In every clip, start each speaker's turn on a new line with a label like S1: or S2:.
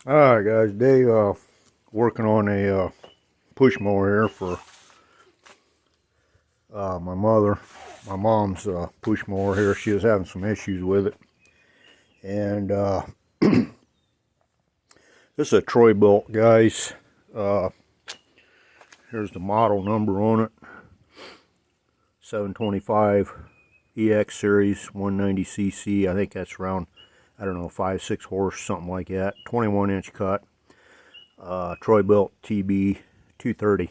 S1: Alright guys, today working on a push mower here for my mom's push mower here. She was having some issues with it, and this is a Troy-bilt, guys. Here's the model number on it, 725 EX series, 190cc. I think that's around, I don't know, 5-6 horse, something like that. 21-inch cut. Troy-bilt TB 230.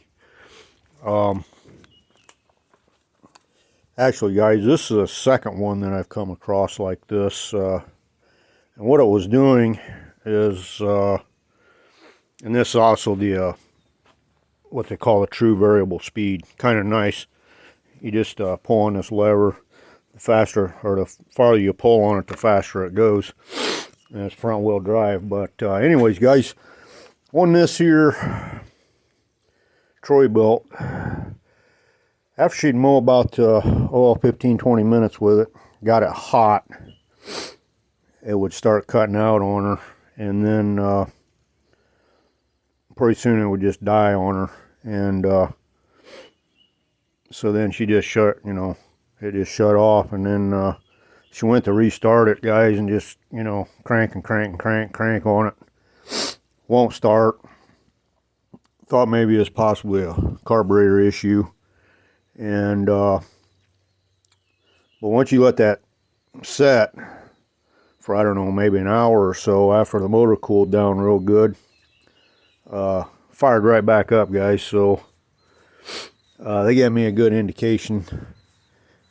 S1: Actually, guys, this is the second one that I've come across like this. And what it was doing is, and this is also the what they call a true variable speed. Kind of nice. You just pull on this lever. The faster, or the farther you pull on it, the faster it goes. And it's front wheel drive. But anyways, guys, on this here Troy-bilt, after she'd mow about 15-20 minutes with it, got it hot, it would start cutting out on her, and then pretty soon it would just die on her. And so then she just shut, it just shut off. And then she went to restart it, guys, and just, crank on it. Won't start. Thought maybe it's possibly a carburetor issue. And but once you let that set for, I don't know, maybe an hour or so after the motor cooled down real good, fired right back up, guys. So they gave me a good indication.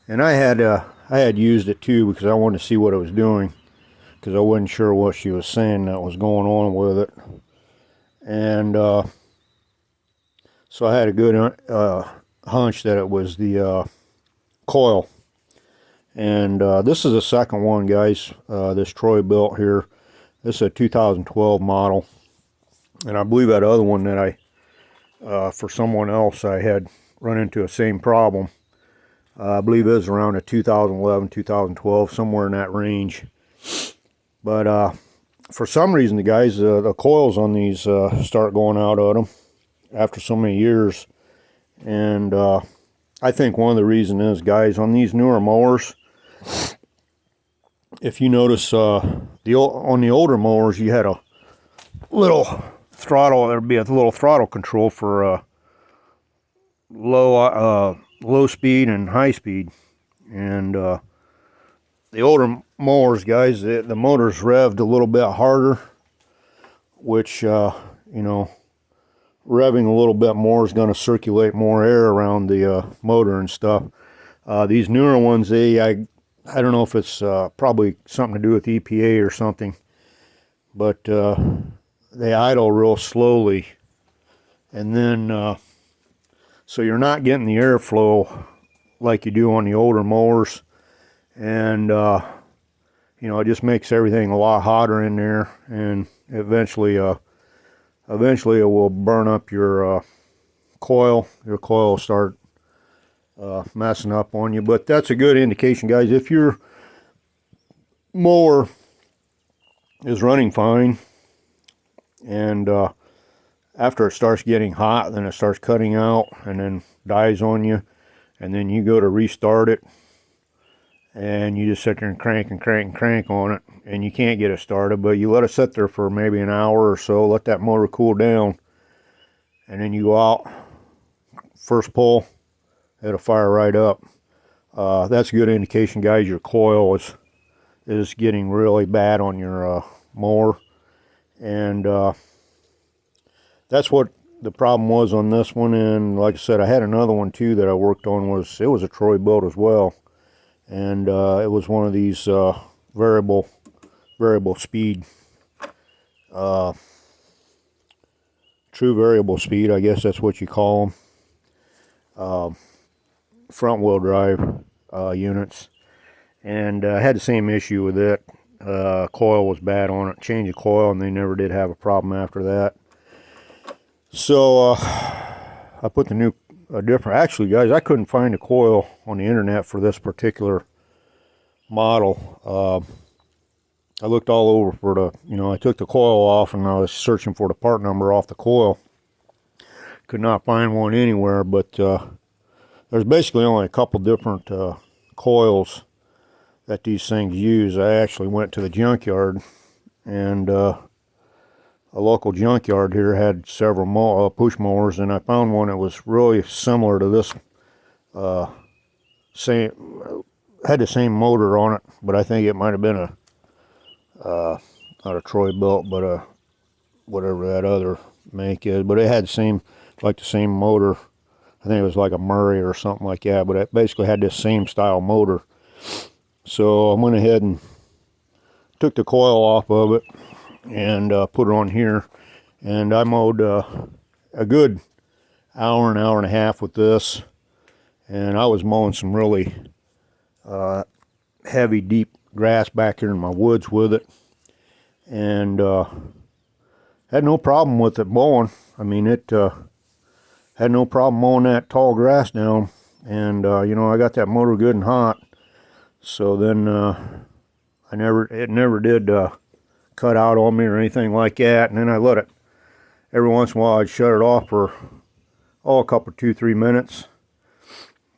S1: And I had used it too, because I wanted to see what it was doing, because I wasn't sure what she was saying that was going on with it. And so I had a good hunch that it was the coil. And this is the second one, guys, this Troy-bilt here. This is a 2012 model. And I believe that other one that for someone else, I had run into the same problem. I believe it was around a 2011, 2012, somewhere in that range. But for some reason, the guys, the coils on these start going out of them after so many years. And I think one of the reasons is, guys, on these newer mowers, if you notice, on the older mowers, you had a little throttle. There'd be a little throttle control for low speed and high speed. And the older mowers, guys, the motor's revved a little bit harder, which revving a little bit more is going to circulate more air around the motor and stuff. These newer ones, I don't know if it's probably something to do with EPA or something, but they idle real slowly. And then so you're not getting the airflow like you do on the older mowers. And it just makes everything a lot hotter in there, and eventually it will burn up your coil. Your coil will start messing up on you. But that's a good indication, guys. If your mower is running fine, and after it starts getting hot, then it starts cutting out and then dies on you, and then you go to restart it, and you just sit there and crank on it, and you can't get it started, but you let it sit there for maybe an hour or so, let that motor cool down, and then you go out, first pull, it'll fire right up. That's a good indication, guys, your coil is getting really bad on your mower. And that's what the problem was on this one. And like I said, I had another one too that I worked on. It was a Troy-bilt as well. And it was one of these variable speed, true variable speed, I guess that's what you call them, front wheel drive units. And I had the same issue with it. Coil was bad on it. Changed the coil, and they never did have a problem after that. So I put the different. Actually, guys, I couldn't find a coil on the internet for this particular model. I looked all over for the, I took the coil off and I was searching for the part number off the coil. Could not find one anywhere, but there's basically only a couple different coils that these things use. I actually went to the junkyard, and a local junkyard here had several push mowers, and I found one that was really similar to this. Had the same motor on it, but I think it might have been not a troy-bilt, but a whatever that other make is. But it had the same motor. I think it was like a Murray or something like that, but it basically had this same style motor. So I went ahead and took the coil off of it and put it on here, and I mowed a good hour and a half with this, and I was mowing some really heavy, deep grass back here in my woods with it, and had no problem with it mowing. I mean, it had no problem mowing that tall grass down, and I got that motor good and hot. So then it never did cut out on me or anything like that. And then I let it, every once in a while I'd shut it off for a couple 2-3 minutes,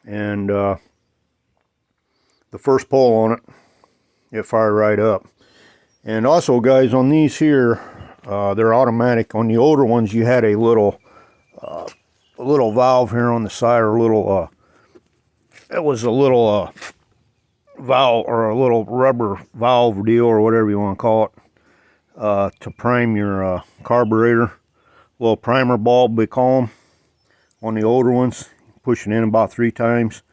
S1: and the first pull on it, it fired right up. And also, guys, on these here, they're automatic. On the older ones, you had a little valve here on the side, or it was a little valve, or a little rubber valve deal, or whatever you want to call it, to prime your carburetor. Little primer bulb, we call them, on the older ones. Push it in about 3 times,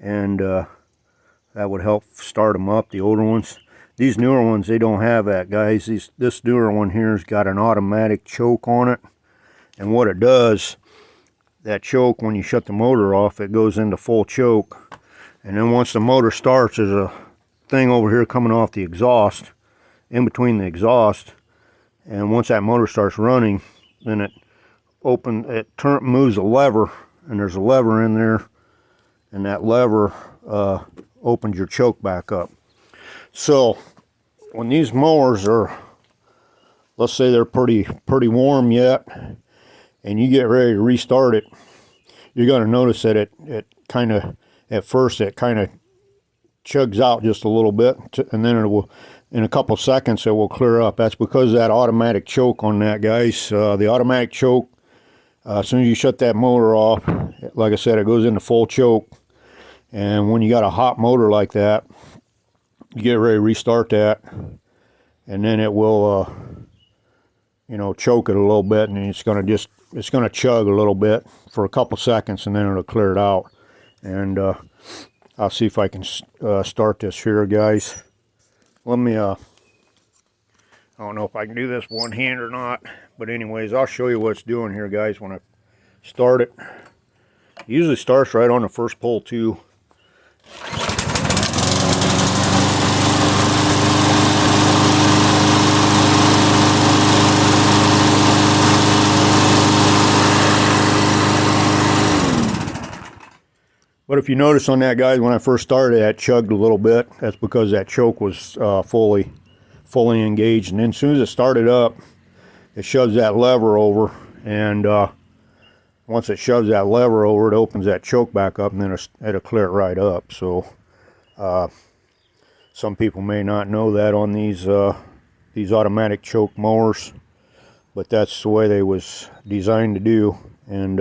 S1: and that would help start them up, the older ones. These newer ones, they don't have that, guys. This newer one here has got an automatic choke on it, and what it does, that choke, when you shut the motor off, it goes into full choke, and then once the motor starts, there's a thing over here coming off the exhaust, in between the exhaust, and once that motor starts running, then it moves a lever, and there's a lever in there, and that lever opens your choke back up. So when these mowers are, let's say they're pretty warm yet, and you get ready to restart it, you're going to notice that it kind of, at first, it kind of chugs out just a little bit, and then it will, in a couple seconds, it will clear up. That's because of that automatic choke on that, guys. The automatic choke, as soon as you shut that motor off, like I said, it goes into full choke. And when you got a hot motor like that, you get ready to restart that, and then it will, choke it a little bit, and it's going to chug a little bit for a couple seconds, and then it'll clear it out. And I'll see if I can start this here, guys. Let me, I don't know if I can do this one hand or not, but anyways, I'll show you what it's doing here, guys, when I start it. It usually starts right on the first pull, too. But if you notice on that, guys, when I first started, that chugged a little bit. That's because that choke was fully engaged. And then as soon as it started up, it shoves that lever over. And once it shoves that lever over, it opens that choke back up, and then it'll clear it right up. So some people may not know that on these automatic choke mowers, but that's the way they was designed to do. And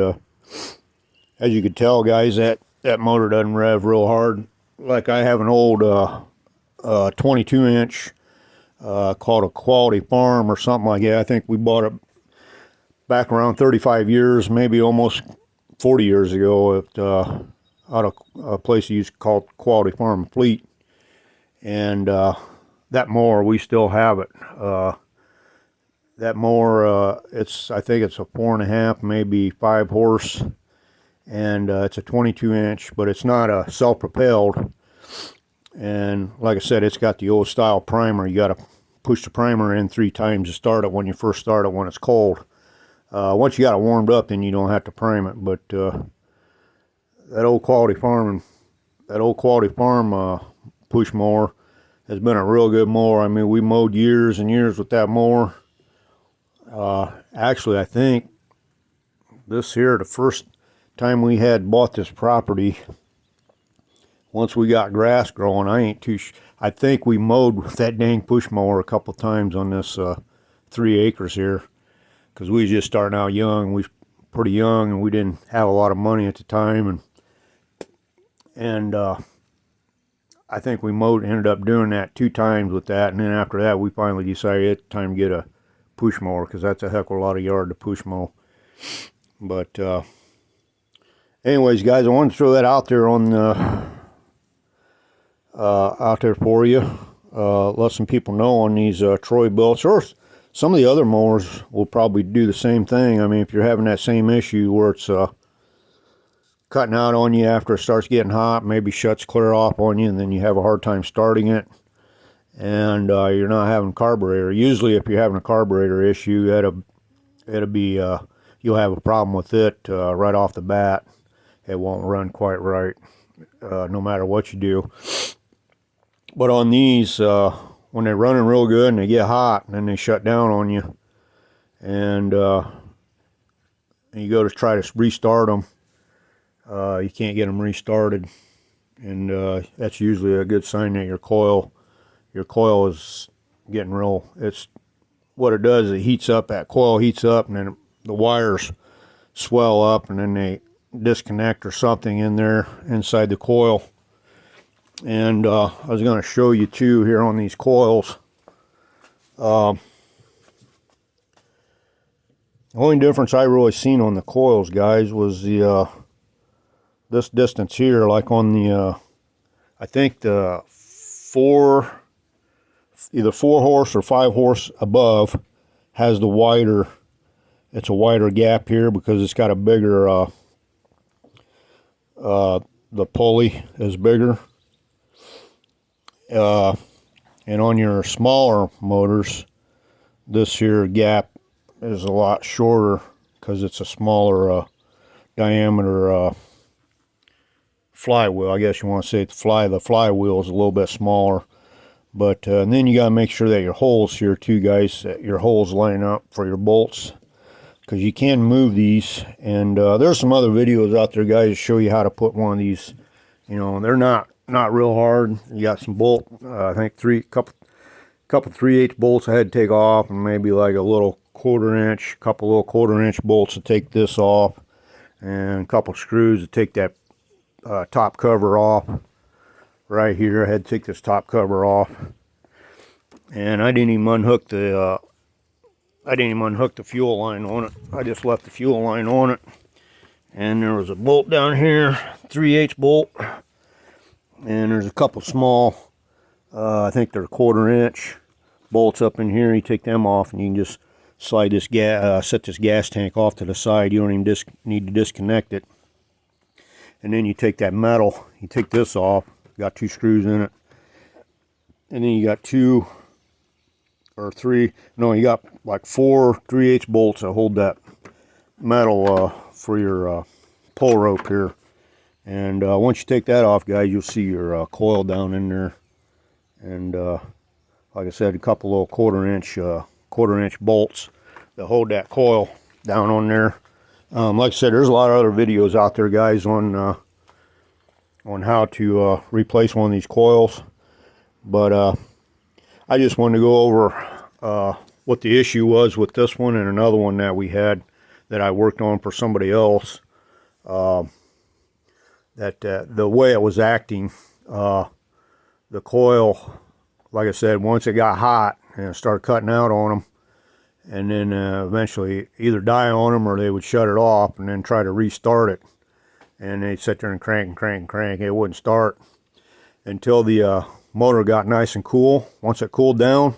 S1: as you can tell, guys, that motor doesn't rev real hard. Like, I have an old 22-inch called a Quality Farm or something like that. I think we bought it back around 35 years, maybe almost 40 years ago, out of a place called Quality Farm Fleet. And that mower, we still have it. That mower, I think it's a 4.5, maybe 5 horse. And it's a 22-inch, but it's not a self-propelled. And like I said, it's got the old style primer. You got to push the primer in 3 times to start it when you first start it, when it's cold. Once you got it warmed up, then you don't have to prime it. But that old Quality Farm push mower, has been a real good mower. I mean, we mowed years and years with that mower. Actually, I think this here, the first time we had bought this property, once we got grass growing, I think we mowed with that dang push mower a couple times on this 3 acres here, because we was just starting out young. We was pretty young, and we didn't have a lot of money at the time, and I think we ended up doing that 2 times with that, and then after that we finally decided it's time to get a push mower, because that's a heck of a lot of yard to push mow. But anyways, guys, I wanted to throw that out there on out there for you. Let some people know on these troy-bilts, or some of the other mowers will probably do the same thing. I mean, if you're having that same issue where it's cutting out on you after it starts getting hot, maybe shuts clear off on you, and then you have a hard time starting it, and you're not having carburetor. Usually if you're having a carburetor issue, it'll be you'll have a problem with it right off the bat. It won't run quite right, no matter what you do. But on these, when they're running real good and they get hot, and then they shut down on you, and you go to try to restart them, you can't get them restarted, and that's usually a good sign that your coil is getting real. It's what it does. It heats up. That coil heats up, and then the wires swell up, and then they disconnect or something in there inside the coil. And I was going to show you too here on these coils. The only difference I really seen on the coils, guys, was the this distance here, like on the I think the either 4 horse or 5 horse above has the wider, it's a wider gap here because it's got a bigger the pulley is bigger, and on your smaller motors this here gap is a lot shorter because it's a smaller diameter flywheel. I guess you want to say the flywheel is a little bit smaller. But and then you got to make sure that your holes here too, guys, that your holes line up for your bolts, because you can move these. And there's some other videos out there, guys, to show you how to put one of these. You know, they're not real hard. You got some bolt, I think couple 3/8 bolts I had to take off, and maybe like a little couple little 1/4 inch bolts to take this off, and a couple screws to take that top cover off. Right here, I had to take this top cover off, and I didn't even unhook the fuel line on it. I just left the fuel line on it, and there was a bolt down here, 3/8 bolt, and there's a couple small, I think they're 1/4 inch bolts up in here. You take them off, and you can just slide this set this gas tank off to the side. You don't even need to disconnect it. And then you take that metal, you take this off. Got 2 screws in it, and then you got you got like 4 3/8 bolts that hold that metal for your pull rope here. And once you take that off, guys, you'll see your coil down in there. And like I said, a couple little 1/4 inch bolts that hold that coil down on there. Like I said, there's a lot of other videos out there, guys, on how to replace one of these coils, but I just wanted to go over what the issue was with this one and another one that we had that I worked on for somebody else. That the way it was acting, the coil, like I said, once it got hot and it started cutting out on them, and then eventually either die on them or they would shut it off and then try to restart it. And they'd sit there and crank and crank and crank. It wouldn't start until the motor got nice and cool. Once it cooled down,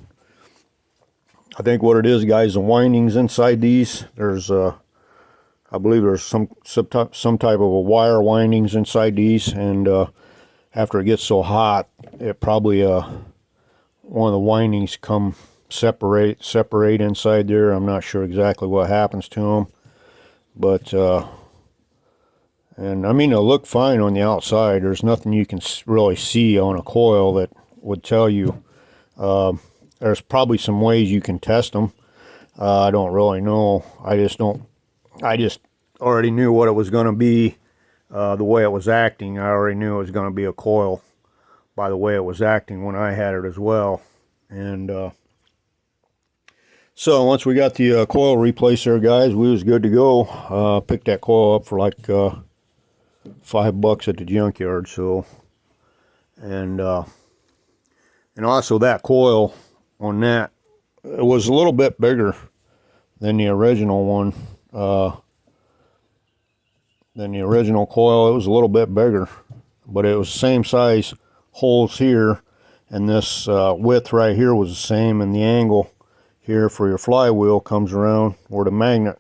S1: I think what it is, guys, the windings inside these, there's I believe there's some type of a wire windings inside these, and after it gets so hot, it probably one of the windings separate inside there. I'm not sure exactly what happens to them, but and I mean, they'll look fine on the outside. There's nothing you can really see on a coil that would tell you. There's probably some ways you can test them. I don't really know. I just already knew what it was going to be, the way it was acting. I already knew it was going to be a coil by the way it was acting when I had it as well. And so once we got the coil replaced there, guys, we was good to go. Picked that coil up for like $5 at the junkyard. So, and also that coil on that, it was a little bit bigger than the original one. Than the original coil. It was a little bit bigger, but it was the same size holes here, and this width right here was the same, and the angle here for your flywheel comes around where the magnet,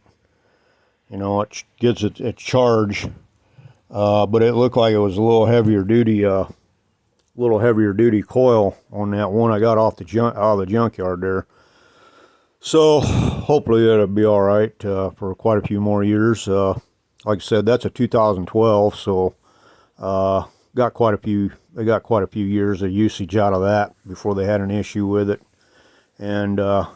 S1: you know, it gets its charge. But it looked like it was a little heavier duty coil on that one I got out of the junkyard there. So hopefully it'll be all right for quite a few more years. Like I said, that's a 2012, so they got quite a few years of usage out of that before they had an issue with it. And a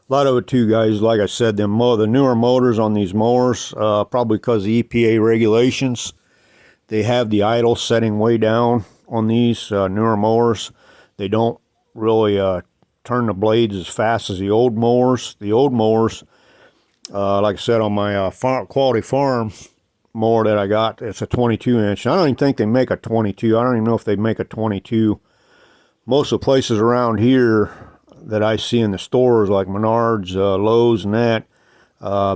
S1: lot of it too, guys, like I said, the newer motors on these mowers, probably because of EPA regulations, they have the idle setting way down on these newer mowers. They don't really turn the blades as fast as the old mowers. The old mowers, like I said, on my Quality Farm mower that I got, it's a 22 inch. I don't even think they make a 22. I don't even know if they make a 22. Most of the places around here that I see in the stores, like Menards, Lowe's, and that,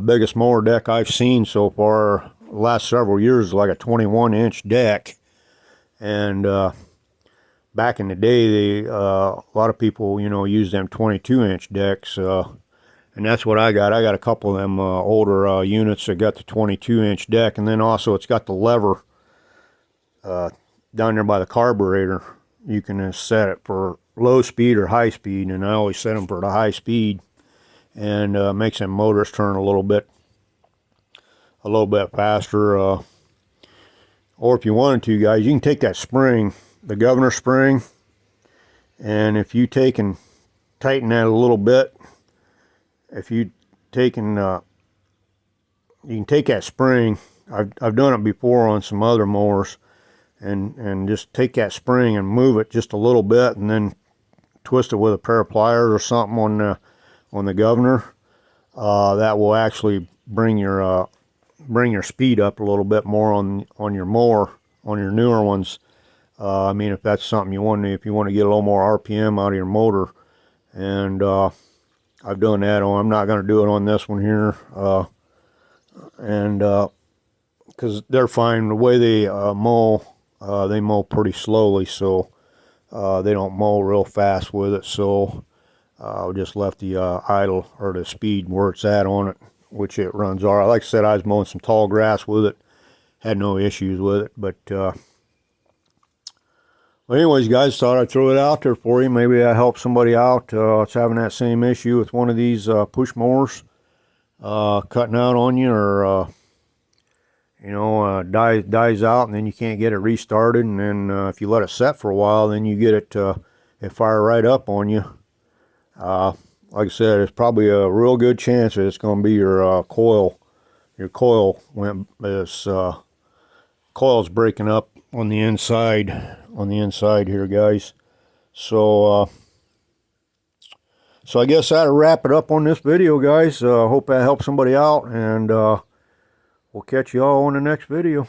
S1: biggest mower deck I've seen so far the last several years is like a 21 inch deck. And back in the day, a lot of people, you know, use them 22 inch decks. And that's what I got. I got a couple of them older units that got the 22 inch deck. And then also it's got the lever down there by the carburetor. You can set it for low speed or high speed. And I always set them for the high speed. And makes them motors turn a little bit faster. Or if you wanted to, guys, you can take that spring, the governor spring. And if you take and tighten that a little bit, if you taken, you can take that spring. I've done it before on some other mowers, and just take that spring and move it just a little bit, and then twist it with a pair of pliers or something on the governor. That will actually bring your speed up a little bit more on your mower, on your newer ones. I mean, if that's something you want to, if you want to get a little more RPM out of your motor, and I've done that on. I'm not going to do it on this one here, and because they're fine the way they mow pretty slowly, so they don't mow real fast with it. So I just left the idle or the speed where it's at on it, which it runs all right. Like I said, I was mowing some tall grass with it, had no issues with it. But well, anyways, guys, thought I'd throw it out there for you. Maybe I help somebody out that's having that same issue with one of these push mowers cutting out on you, or you know, dies out, and then you can't get it restarted. And then if you let it set for a while, then you get it fire right up on you. Like I said, it's probably a real good chance that it's going to be your coil. Your coil's breaking up on the inside here, guys. So I guess that'll wrap it up on this video, guys. Hope that helps somebody out, and we'll catch you all on the next video.